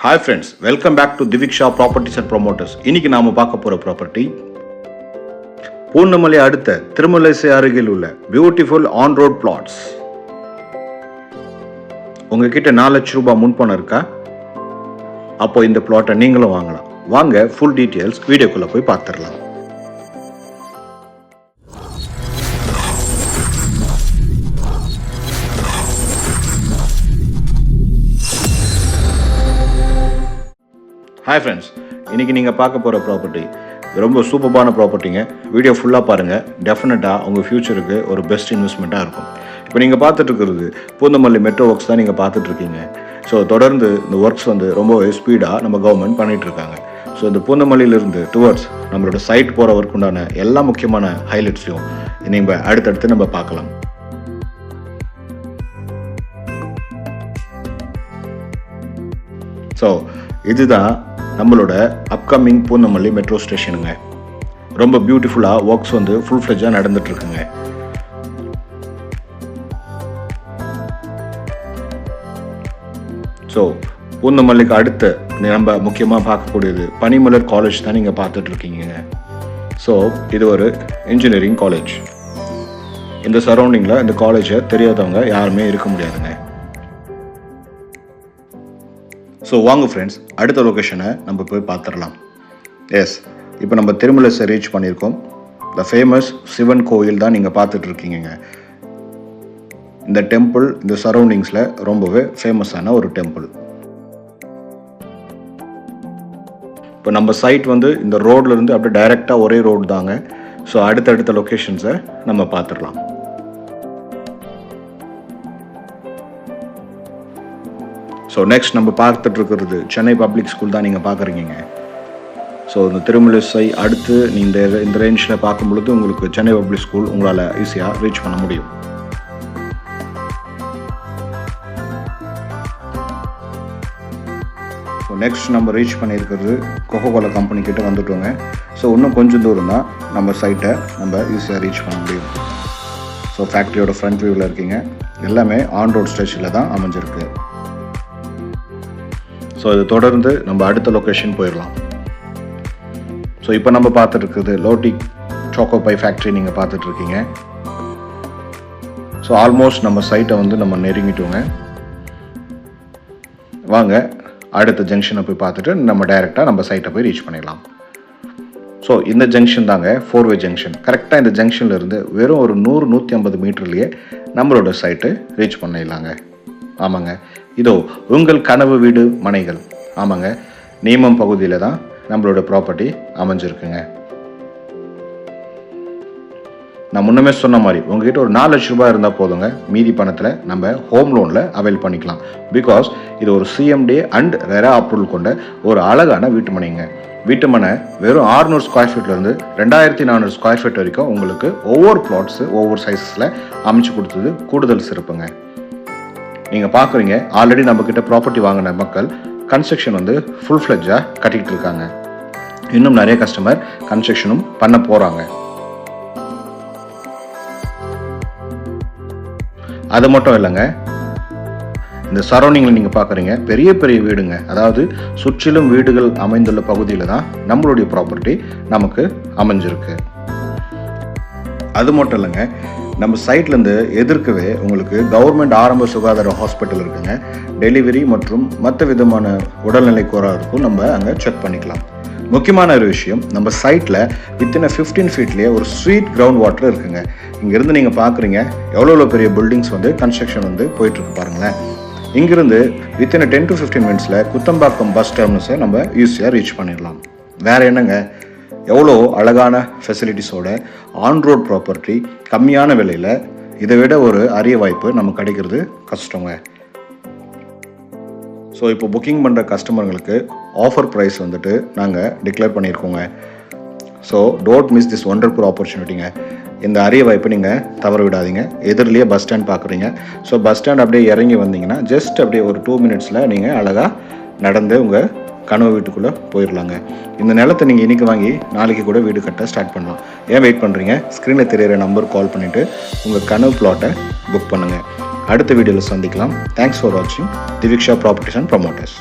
Hi friends, welcome back to Diviksha Properties and Promoters. இன்னைக்கு நாம பார்க்க போற ப்ராப்பர்ட்டி பூந்தமல்லி அடுத்த திருமலைசை அருகில் உள்ள பியூட்டிஃபுல் ஆன் ரோட் பிளாட்ஸ். உங்ககிட்ட 4 லட்சம் ரூபாய் முன்பணம் இருக்கா? அப்போ இந்த பிளாட்டை நீங்களும் வாங்கலாம். வாங்க ஃபுல் டீடைல்ஸ் வீடியோக்குள்ள போய் பார்த்துடலாம். ஹாய் ஃப்ரெண்ட்ஸ், இன்றைக்கி நீங்கள் பார்க்க போகிற ப்ராப்பர்ட்டி ரொம்ப சூப்பரான ப்ராப்பர்ட்டிங்க. வீடியோ ஃபுல்லாக பாருங்கள். டெஃபினட்டாக உங்கள் ஃப்யூச்சருக்கு ஒரு பெஸ்ட் இன்வெஸ்ட்மெண்ட்டாக இருக்கும். இப்போ நீங்கள் பார்த்துட்ருக்கிறது பூந்தமல்லி மெட்ரோ ஒர்க்ஸ் தான் நீங்கள் பார்த்துட்ருக்கீங்க. ஸோ தொடர்ந்து இந்த ஒர்க்ஸ் ரொம்பவே ஸ்பீடாக நம்ம கவர்மெண்ட் பண்ணிகிட்ருக்காங்க. ஸோ இந்த பூந்தமல்லியிலிருந்து டுவர்ட்ஸ் நம்மளோட சைட் போகிற ஒர்க் உண்டான எல்லா முக்கியமான ஹைலைட்ஸையும் நீங்கள் அடுத்தடுத்து நம்ம பார்க்கலாம். ஸோ இதுதான் நம்மளோட அப்கமிங் பூந்தமல்லி மெட்ரோ ஸ்டேஷனுங்க. ரொம்ப பியூட்டிஃபுல்லாக ஒர்க்ஸ் ஃபுல் ஃப்ளெஜாக நடந்துட்டுருக்குங்க. ஸோ பூந்தமல்லிக்கு அடுத்து நம்ம முக்கியமாக பார்க்கக்கூடியது பனிமலர் காலேஜ் தான் நீங்கள் பார்த்துட்ருக்கீங்க. ஸோ இது ஒரு இன்ஜினியரிங் காலேஜ். இந்த சரௌண்டிங்கில் இந்த காலேஜை தெரியாதவங்க யாருமே இருக்க முடியாதுங்க. ஸோ வாங்க ஃப்ரெண்ட்ஸ், அடுத்த லொக்கேஷனை நம்ம போய் பார்த்துடலாம். எஸ், இப்போ நம்ம திருமலைசை ரீச் பண்ணியிருக்கோம். த ஃபேமஸ் சிவன் கோயில் தான் நீங்கள் பார்த்துட்ருக்கீங்க. இந்த டெம்பிள் இந்த சரௌண்டிங்ஸில் ரொம்பவே ஃபேமஸான ஒரு டெம்பிள். இப்போ நம்ம சைட் இந்த ரோட்லேருந்து அப்படியே டைரெக்டாக ஒரே ரோடு தாங்க. ஸோ அடுத்தடுத்த லொக்கேஷன்ஸை நம்ம பார்த்துடலாம். ஸோ நெக்ஸ்ட் நம்ம பார்த்துட்ருக்கிறது சென்னை பப்ளிக் ஸ்கூல் தான் நீங்கள் பார்க்குறீங்க. ஸோ இந்த திருமலைசை அடுத்து நீங்கள் இந்த ரேஞ்சில் பார்க்கும் பொழுது உங்களுக்கு சென்னை பப்ளிக் ஸ்கூல் உங்களால் ஈஸியாக ரீச் பண்ண முடியும். ஸோ நெக்ஸ்ட் நம்ம ரீச் பண்ணியிருக்கிறது கோகோகோலா கம்பெனி கிட்ட வந்துட்டோங்க. ஸோ இன்னும் கொஞ்சம் தூரம் தான் நம்ம சைட்டை நம்ம ஈஸியாக ரீச் பண்ண முடியும். ஸோ ஃபேக்ட்ரியோட ஃப்ரண்ட் வியூவில் இருக்கீங்க. எல்லாமே ஆன் ரோட் ஸ்டேஷனில் தான் அமைஞ்சிருக்கு. ஸோ இது தொடர்ந்து நம்ம அடுத்த லொக்கேஷன் போயிடலாம். ஸோ இப்போ நம்ம பார்த்துட்ருக்குது லோட்டி சாக்கோபை ஃபேக்ட்ரி நீங்கள் பார்த்துட்ருக்கீங்க. ஸோ ஆல்மோஸ்ட் நம்ம சைட்டை நம்ம நெருங்கிட்டோங்க. வாங்க அடுத்த ஜங்ஷனை போய் பார்த்துட்டு நம்ம டைரெக்டாக நம்ம சைட்டை போய் ரீச் பண்ணிடலாம். ஸோ இந்த ஜங்ஷன் தாங்க 4-வே ஜங்ஷன். கரெக்டாக இந்த ஜங்ஷன்லேருந்து வெறும் ஒரு 100-150 மீட்டர்லேயே நம்மளோட சைட்டு ரீச் பண்ணிடலாங்க. ஆமாங்க, இதோ உங்கள் கனவு வீடு மனைகள். ஆமாங்க, நீமம் பகுதியில் தான் நம்மளோட ப்ராப்பர்ட்டி அமைஞ்சிருக்குங்க. நான் முன்னமே சொன்ன மாதிரி உங்ககிட்ட ஒரு 4 லட்சம் ரூபாய் இருந்தால் போதுங்க. மீதி பணத்தில் நம்ம ஹோம் லோனில் அவைல் பண்ணிக்கலாம். பிகாஸ் இது ஒரு CMD அண்ட் ரெரா அப்ரூவல் கொண்ட ஒரு அழகான வீட்டு மனைங்க. வீட்டு மனை வெறும் 600 ஸ்கொயர் ஃபீட்லேருந்து 2400 ஸ்கொயர் ஃபீட் வரைக்கும் உங்களுக்கு ஒவ்வொரு பிளாட்ஸு ஒவ்வொரு சைஸஸில் அமைச்சு கொடுத்தது கூடுதல் சிறப்புங்க. நீங்கள் பார்க்குறீங்க, ஆல்ரெடி நம்மக்கிட்ட ப்ராப்பர்ட்டி வாங்கின மக்கள் கன்ஸ்ட்ரக்ஷன் ஃபுல் ஃப்ளெஜாக கட்டிகிட்டு இருக்காங்க. இன்னும் நிறைய கஸ்டமர் கன்ஸ்ட்ரக்ஷனும் பண்ண போகிறாங்க. அது மட்டும் இல்லைங்க, இந்த சரௌண்டிங்கில் நீங்கள் பார்க்குறீங்க பெரிய பெரிய வீடுங்க. அதாவது சுற்றிலும் வீடுகள் அமைந்துள்ள பகுதியில் தான் நம்மளுடைய ப்ராப்பர்ட்டி நமக்கு அமைஞ்சிருக்கு. அது மட்டும் இல்லைங்க, நம்ம சைட்லேருந்து எதிர்க்கவே உங்களுக்கு கவர்மெண்ட் ஆரம்ப சுகாதார ஹாஸ்பிட்டல் இருக்குங்க. டெலிவரி மற்றும் மற்ற விதமான உடல்நிலை கோளாறுக்கும் நம்ம அங்கே செக் பண்ணிக்கலாம். முக்கியமான ஒரு விஷயம், நம்ம சைட்டில் வித்தின் 15 ஃபீட்லேயே ஒரு ஸ்வீட் கிரவுண்ட் வாட்டர் இருக்குங்க. இங்கேருந்து நீங்கள் பார்க்குறீங்க எவ்வளோ பெரிய பில்டிங்ஸ் கன்ஸ்ட்ரக்ஷன் போயிட்டுருக்கு பாருங்களேன். இங்கிருந்து வித்தின் 10 to 15 மினிட்ஸில் குத்தம்பாக்கம் பஸ் டெர்மினஸை நம்ம ஈஸியாக ரீச் பண்ணிடலாம். வேறு என்னங்க, எவ்வளோ அழகான ஃபெசிலிட்டிஸோட ஆன் ரோட் ப்ராப்பர்ட்டி கம்மியான விலையில் இதை விட ஒரு அரிய வாய்ப்பு நமக்கு கிடைக்கிறது கஷ்டங்க. ஸோ இப்போ புக்கிங் பண்ணுற கஸ்டமர்களுக்கு ஆஃபர் ப்ரைஸ் நாங்கள் டிக்ளேர் பண்ணியிருக்கோங்க. So don't miss this wonderful ஆப்பர்ச்சுனிட்டிங்க. இந்த அரிய வாய்ப்பை நீங்கள் தவற விடாதீங்க. எதிரிலேயே பஸ் ஸ்டாண்ட் பார்க்குறீங்க. ஸோ பஸ் ஸ்டாண்ட் அப்படியே இறங்கி வந்தீங்கன்னா ஜஸ்ட் அப்படியே ஒரு 2 மினிட்ஸில் நீங்கள் அழகாக நடந்து உங்கள் கனவு வீட்டுக்குள்ளே போயிடலாங்க. இந்த நிலத்தை நீங்கள் இன்றைக்கி வாங்கி நாளைக்கு கூட வீடு கட்ட ஸ்டார்ட் பண்ணலாம். ஏன் வெயிட் பண்ணுறீங்க? ஸ்க்ரீனில் தெரியிற நம்பர் கால் பண்ணிவிட்டு உங்கள் கனவு பிளாட்டை புக் பண்ணுங்கள். அடுத்த வீடியோவில் சந்திக்கலாம். தேங்க்ஸ் ஃபார் வாட்சிங் திவிக்ஷா ப்ராப்பர்ட்டிஸ் அண்ட் ப்ரமோட்டர்ஸ்.